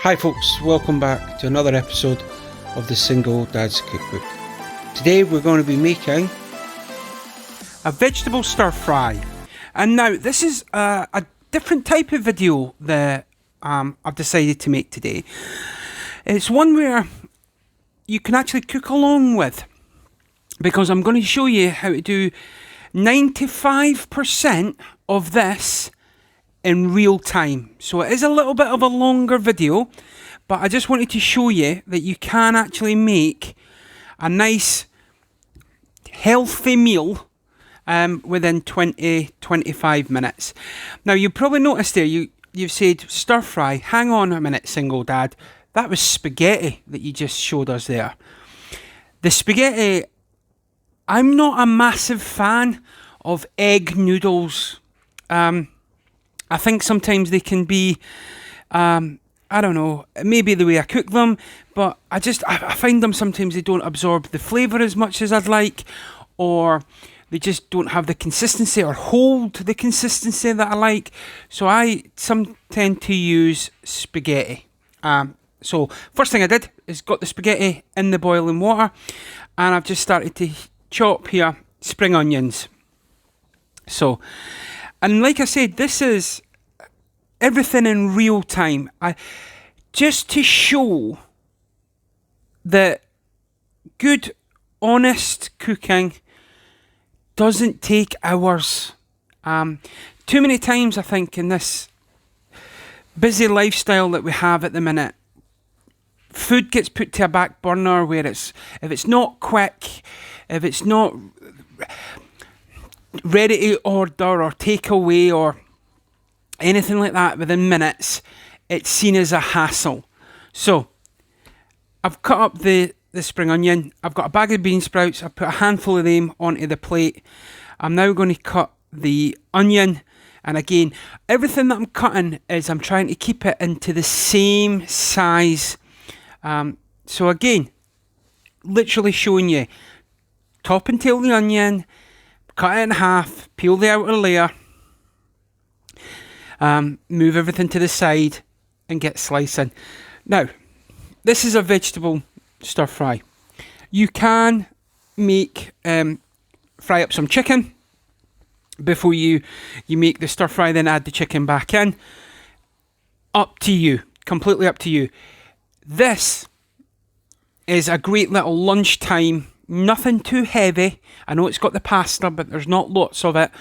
Hi folks, welcome back to another episode of the Single Dad's Cookbook. Today we're going to be making a vegetable stir fry. And now this is a different type of video that I've decided to make today. It's one where you can actually cook along with, because I'm going to show you how to do 95% of this in real time. So it is a little bit of a longer video, but I just wanted to show you that you can actually make a nice healthy meal within 20-25 minutes. Now you probably noticed there, you've said stir fry. Hang on a minute, Single Dad. That was spaghetti that you just showed us there. The spaghetti, I'm not a massive fan of egg noodles. I think sometimes they can be, I don't know, maybe the way I cook them, but I find them sometimes they don't absorb the flavour as much as I'd like, or they just don't have the consistency or hold the consistency that I like. So I tend to use spaghetti. So first thing I did is got the spaghetti in the boiling water, and I've just started to chop here spring onions. So, and like I said, this is everything in real time. Just to show that good, honest cooking doesn't take hours. Too many times, I think, in this busy lifestyle that we have at the minute, food gets put to a back burner where if it's not quick, if it's not ready to order or take away or anything like that within minutes, it's seen as a hassle. So I've cut up the spring onion. I've got a bag of bean sprouts. I've put a handful of them onto the plate. I'm now going to cut the onion. And again, everything that I'm cutting is I'm trying to keep it into the same size. So again, literally showing you top and tail the onion, cut it in half, peel the outer layer, move everything to the side and get slicing. Now, this is a vegetable stir fry. You can fry up some chicken before you make the stir fry, then add the chicken back in. Up to you, completely up to you. This is a great little lunchtime, nothing too heavy. I know it's got the pasta, but there's not lots of it.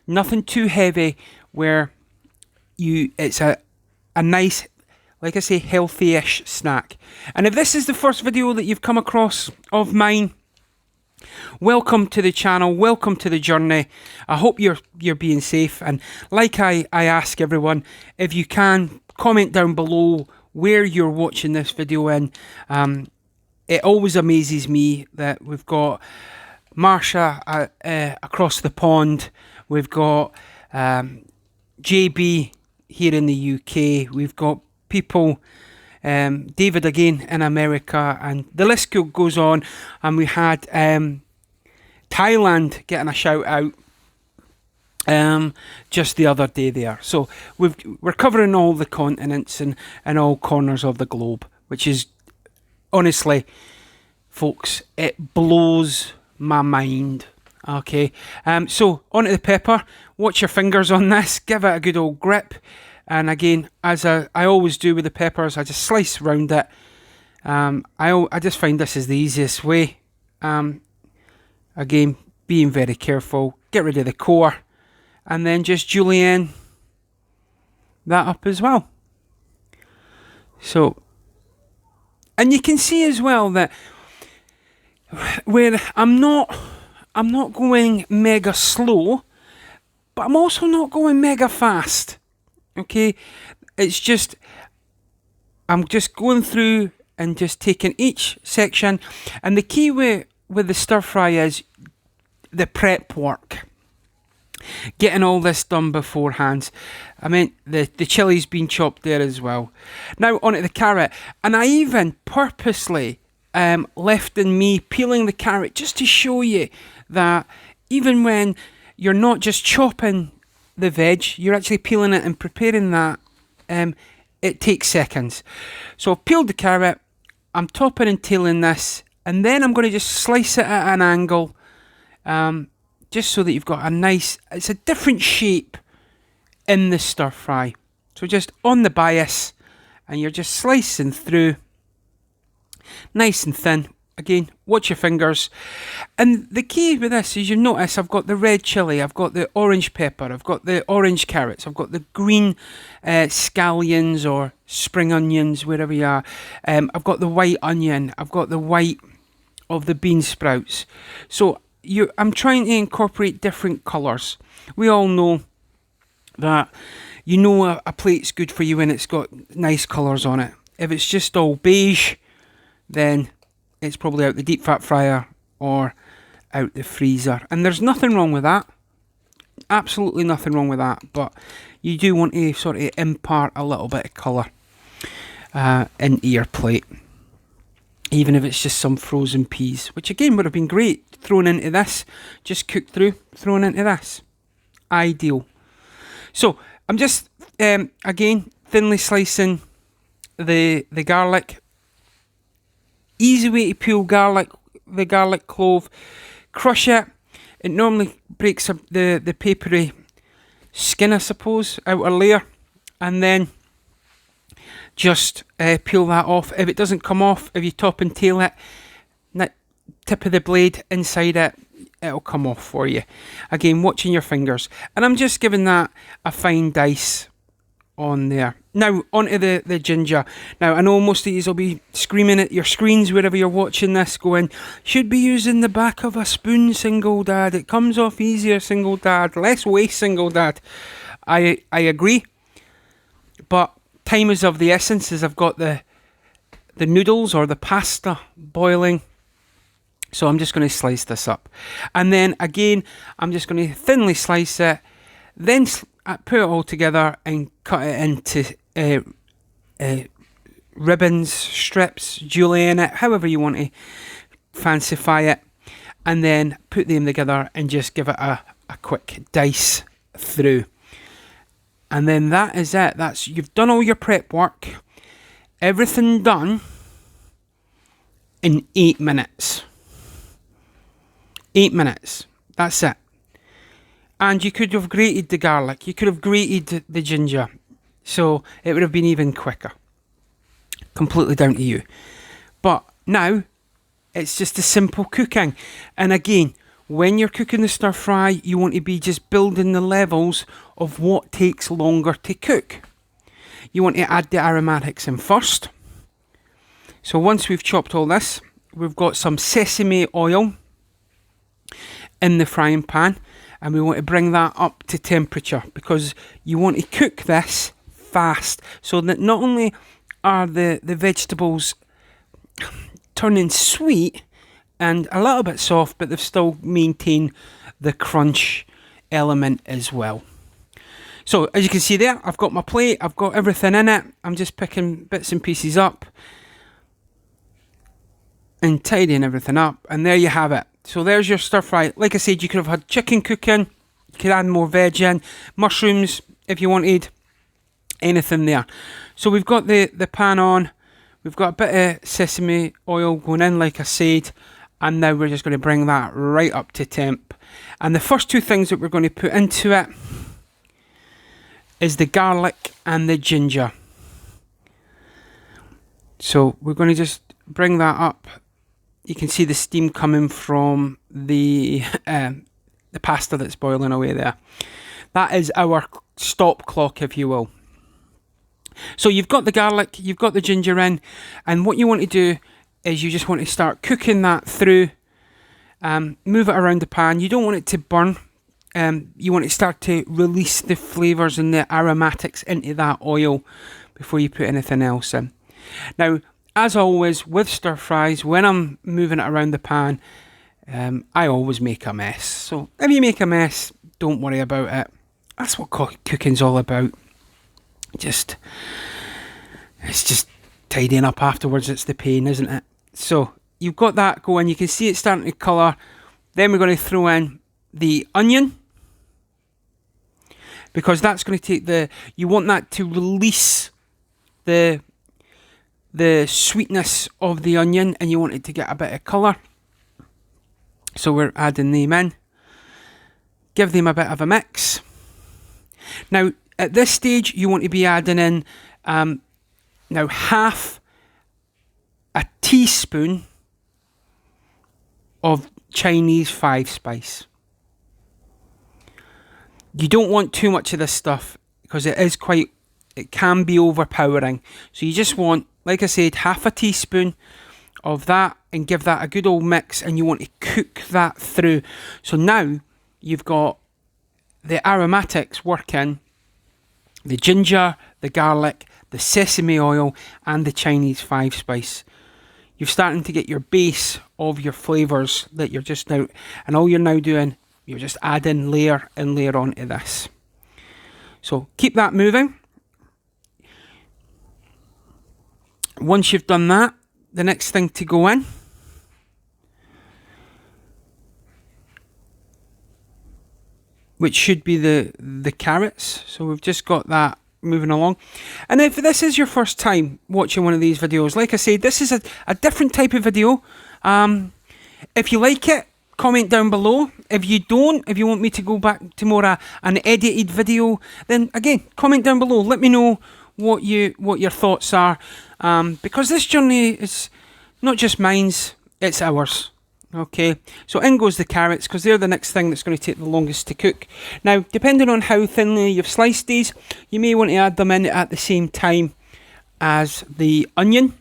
Nothing too heavy where it's a nice, like I say, healthy-ish snack. And if this is the first video that you've come across of mine, welcome to the channel, welcome to the journey. I hope you're being safe. And like I ask everyone, if you can, comment down below where you're watching this video in. It always amazes me that we've got Marsha across the pond. We've got JB here in the UK. We've got people, David again in America, and the list goes on. And we had Thailand getting a shout out just the other day there. So we're covering all the continents and all corners of the globe, which is honestly, folks, it blows my mind. Okay, so onto the pepper. Watch your fingers on this. Give it a good old grip. And again, as I always do with the peppers, I just slice round it. I just find this is the easiest way. Again, being very careful. Get rid of the core. And then just julienne that up as well. So, and you can see as well that where I'm not going mega slow, but I'm also not going mega fast. Okay, it's just, I'm just going through and just taking each section. And the key with the stir fry is the prep work. Getting all this done beforehand. I mean, the chilli's been chopped there as well. Now onto the carrot. And I even purposely left in me peeling the carrot just to show you that even when you're not just chopping the veg, you're actually peeling it and preparing that it takes seconds. So I've peeled the carrot, I'm topping and tailing this, and then I'm going to just slice it at an angle, just so that you've got a nice, it's a different shape in the stir fry. So just on the bias, and you're just slicing through, nice and thin. Again, watch your fingers. And the key with this is, you notice I've got the red chilli, I've got the orange pepper, I've got the orange carrots, I've got the green scallions or spring onions, wherever you are. I've got the white onion, I've got the white of the bean sprouts. So I'm trying to incorporate different colours. We all know that a plate's good for you when it's got nice colours on it. If it's just all beige, then it's probably out the deep fat fryer or out the freezer. And there's nothing wrong with that. Absolutely nothing wrong with that. But you do want to sort of impart a little bit of colour into your plate. Even if it's just some frozen peas, which again would have been great thrown into this. Just cooked through, thrown into this. Ideal. So I'm just, again, thinly slicing the garlic. Easy way to peel garlic, the garlic clove. Crush it. It normally breaks up the papery skin, I suppose, outer layer. And then just peel that off. If it doesn't come off, if you top and tail it, tip of the blade inside it, it'll come off for you. Again, watching your fingers. And I'm just giving that a fine dice on there. Now, onto the ginger. Now, I know most of you will be screaming at your screens wherever you're watching this, going, should be using the back of a spoon, single dad. It comes off easier, single dad. Less waste, single dad. I agree. But time is of the essence, as I've got the noodles or the pasta boiling. So I'm just going to slice this up. And then, again, I'm just going to thinly slice it. Then put it all together and cut it into ribbons, strips, julienne it, however you want to fancify it, and then put them together and just give it a quick dice through. And then that is it. You've done all your prep work. Everything done in 8 minutes. 8 minutes. That's it. And you could have grated the garlic. You could have grated the ginger. So it would have been even quicker. Completely down to you. But now, it's just a simple cooking. And again, when you're cooking the stir fry, you want to be just building the levels of what takes longer to cook. You want to add the aromatics in first. So once we've chopped all this, we've got some sesame oil in the frying pan. And we want to bring that up to temperature because you want to cook this fast so that not only are the vegetables turning sweet and a little bit soft, but they've still maintained the crunch element as well. So as you can see there, I've got my plate, I've got everything in it. I'm just picking bits and pieces up and tidying everything up. And there you have it. So there's your stir fry. Like I said, you could have had chicken cooking. You could add more veg in. Mushrooms, if you wanted. Anything there. So we've got the pan on. We've got a bit of sesame oil going in, like I said. And now we're just going to bring that right up to temp. And the first two things that we're going to put into it is the garlic and the ginger. So we're going to just bring that up. You can see the steam coming from the pasta that's boiling away there. That is our stop clock, if you will. So you've got the garlic, you've got the ginger in, and what you want to do is you just want to start cooking that through. Move it around the pan. You don't want it to burn. You want to start to release the flavours and the aromatics into that oil before you put anything else in. Now, as always, with stir fries, when I'm moving it around the pan, I always make a mess. So if you make a mess, don't worry about it. That's what cooking's all about. It's just tidying up afterwards. It's the pain, isn't it? So you've got that going. You can see it starting to colour. Then we're going to throw in the onion, because that's going to take you want that to release the sweetness of the onion, and you want it to get a bit of colour. So we're adding them in. Give them a bit of a mix. Now, at this stage, you want to be adding in now half a teaspoon of Chinese 5-spice. You don't want too much of this stuff because it can be overpowering. So you just want, like I said, half a teaspoon of that and give that a good old mix, and you want to cook that through. So now you've got the aromatics working, the ginger, the garlic, the sesame oil and the Chinese 5-spice. You're starting to get your base of your flavours that you're just now, and all you're now doing, you're just adding layer and layer onto this. So keep that moving. Once you've done that, the next thing to go in which should be the carrots. So we've just got that moving along. And if this is your first time watching one of these videos, like I said, this is a different type of video. If you like it, comment down below. If you don't, if you want me to go back to more an edited video, then again, comment down below. Let me know what your thoughts are, because this journey is not just mine's, it's ours. Okay, so in goes the carrots, because they're the next thing that's going to take the longest to cook. Now, depending on how thinly you've sliced these, you may want to add them in at the same time as the onion.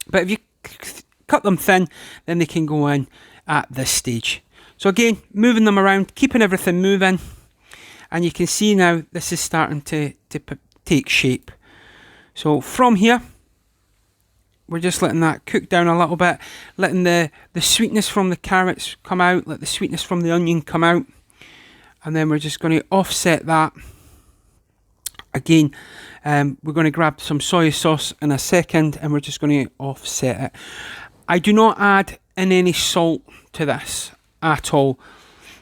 But if you cut them thin, then they can go in at this stage. So again, moving them around, keeping everything moving. And you can see now this is starting to take shape. So from here, we're just letting that cook down a little bit, letting the sweetness from the carrots come out, let the sweetness from the onion come out. And then we're just going to offset that. Again, we're going to grab some soy sauce in a second, and we're just going to offset it. I do not add in any salt to this at all.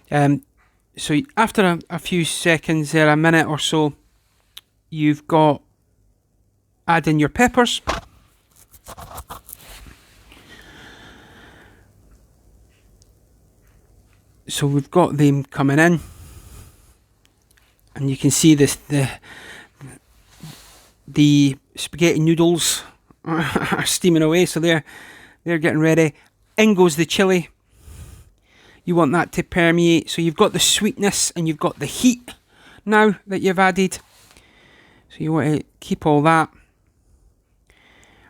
So after a few seconds there, a minute or so, you've got add in your peppers. So we've got them coming in, and you can see this the spaghetti noodles are steaming away, so they're getting ready. In goes the chilli. You want that to permeate, so you've got the sweetness and you've got the heat now that you've added. So you want to keep all that.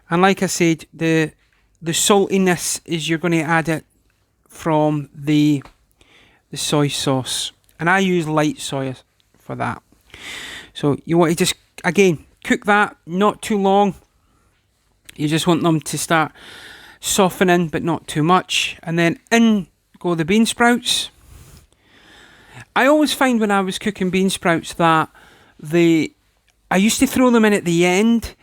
And like I said, the saltiness is you're going to add it from the soy sauce, and I use light soya for that. So you want to just again cook that, not too long. You just want them to start softening, but not too much. And then in go the bean sprouts. I always find when I was cooking bean sprouts that I used to throw them in at the end,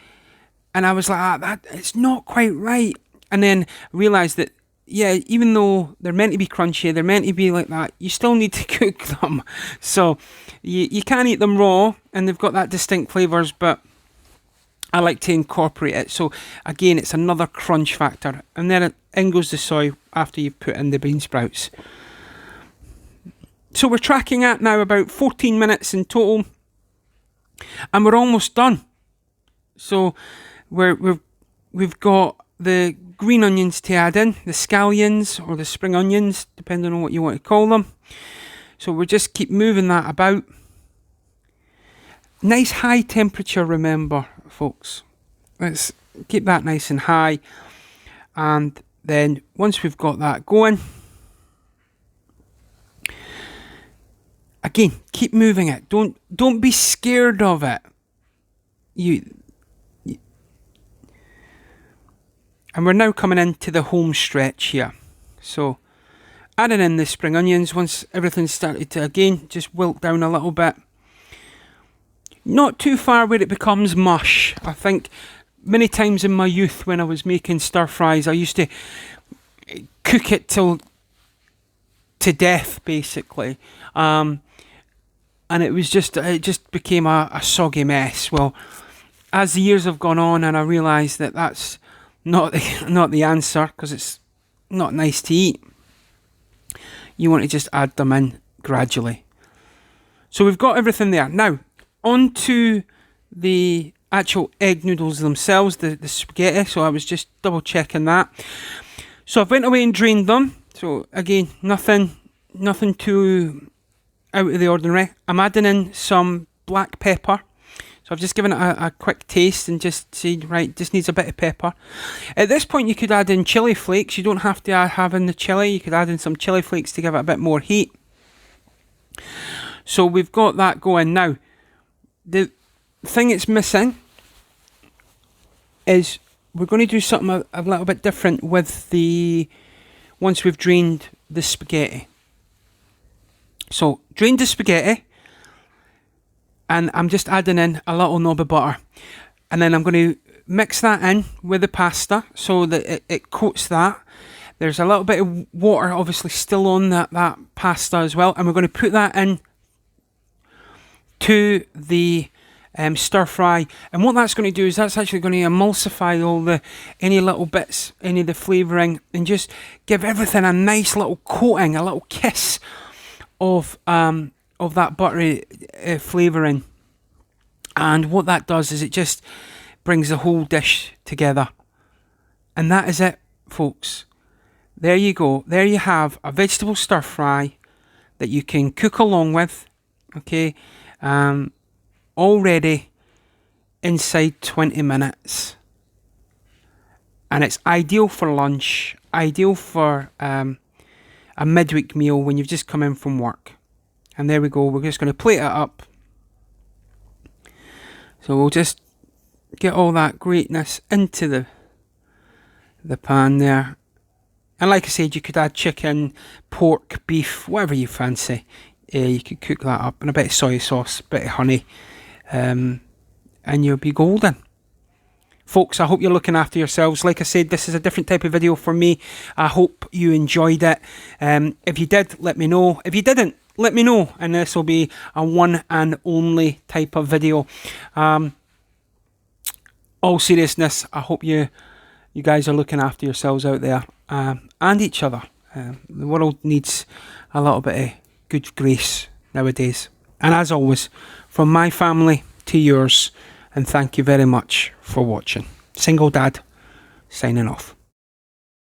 and I was like, that it's not quite right. And then realised that, yeah, even though they're meant to be crunchy, they're meant to be like that, you still need to cook them. So you can't eat them raw, and they've got that distinct flavours, but I like to incorporate it. So again, it's another crunch factor. And then in goes the soy after you've put in the bean sprouts. So we're tracking at now about 14 minutes in total, and we're almost done. So we've got the green onions to add in, the scallions or the spring onions, depending on what you want to call them. So we just keep moving that about. Nice high temperature, remember, folks. Let's keep that nice and high. And then once we've got that going, again, keep moving it. Don't be scared of it. And we're now coming into the home stretch here. So adding in the spring onions once everything's started to, again, just wilt down a little bit. Not too far where it becomes mush. I think many times in my youth when I was making stir fries, I used to cook it to death, basically. And it just became a soggy mess. Well, as the years have gone on and I realised that that's not the answer, because it's not nice to eat, you want to just add them in gradually. So we've got everything there. Now, on to the actual egg noodles themselves, the spaghetti. So I was just double checking that. So I've went away and drained them. So again, nothing too out of the ordinary. I'm adding in some black pepper. So I've just given it a quick taste and just said, right, just needs a bit of pepper. At this point, you could add in chilli flakes. You don't have to have in the chilli. You could add in some chilli flakes to give it a bit more heat. So we've got that going. Now, the thing it's missing is we're going to do something a little bit different with once we've drained the spaghetti. So, drained the spaghetti, and I'm just adding in a little knob of butter. And then I'm going to mix that in with the pasta so that it coats that. There's a little bit of water obviously still on that pasta as well. And we're going to put that in to the stir fry. And what that's going to do is that's actually going to emulsify any little bits, any of the flavouring, and just give everything a nice little coating, a little kiss of that buttery flavouring. And what that does is it just brings the whole dish together. And that is it, folks. There you go. There you have a vegetable stir fry that you can cook along with. Okay, already inside 20 minutes. And it's ideal for lunch, ideal for a midweek meal when you've just come in from work. And there we go. We're just going to plate it up. So we'll just get all that greatness into the pan there. And like I said, you could add chicken, pork, beef, whatever you fancy. You could cook that up, and a bit of soy sauce, a bit of honey, and you'll be golden. Folks, I hope you're looking after yourselves. Like I said, this is a different type of video for me. I hope you enjoyed it. If you did, let me know. If you didn't, let me know. And this will be a one and only type of video. All seriousness, I hope you guys are looking after yourselves out there, and each other. The world needs a little bit of good grace nowadays. And as always, from my family to yours, and thank you very much for watching. Single Dad, signing off.